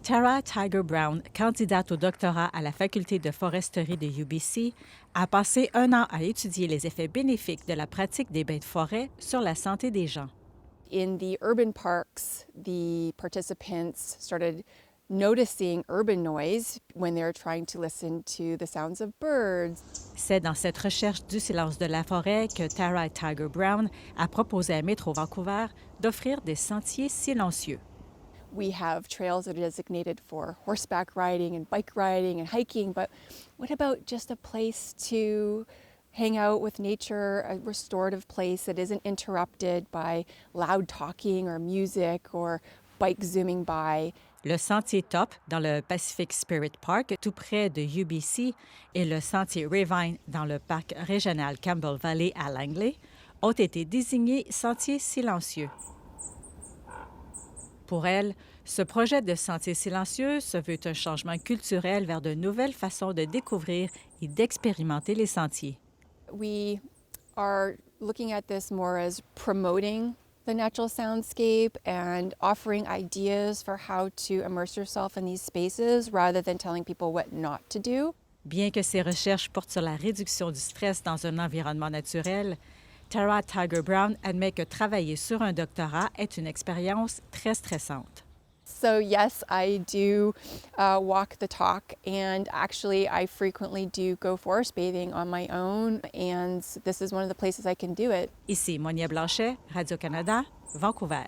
Tara Tiger Brown, candidate au doctorat à la faculté de foresterie de UBC, a passé un an à étudier les effets bénéfiques de la pratique des bains de forêt sur la santé des gens. In the urban parks, the participants started noticing urban noise when they were trying to listen to the sounds of birds. C'est dans cette recherche du silence de la forêt que Tara Tiger Brown a proposé à Métro Vancouver d'offrir des sentiers silencieux. We have trails that are designated for horseback riding and bike riding and hiking, but what about just a place to hang out with nature, a restorative place that isn't interrupted by loud talking or music or bike zooming by? Le sentier Top dans le Pacific Spirit Park, tout près de UBC, et le sentier Ravine dans le parc régional Campbell Valley à Langley ont été désignés sentiers silencieux. Pour elle, ce projet de sentier silencieux se veut un changement culturel vers de nouvelles façons de découvrir et d'expérimenter les sentiers. We are looking at this more as promoting the natural soundscape and offering ideas for how to immerse yourself in these spaces rather than telling people what not to do. Bien que ses recherches portent sur la réduction du stress dans un environnement naturel, Tara Tiger Brown admet que travailler sur un doctorat est une expérience très stressante. So yes, I do walk the talk, and actually I frequently do go forest bathing on my own, and this is one of the places I can do it. Ici Monia Blanchet, Radio-Canada, Vancouver.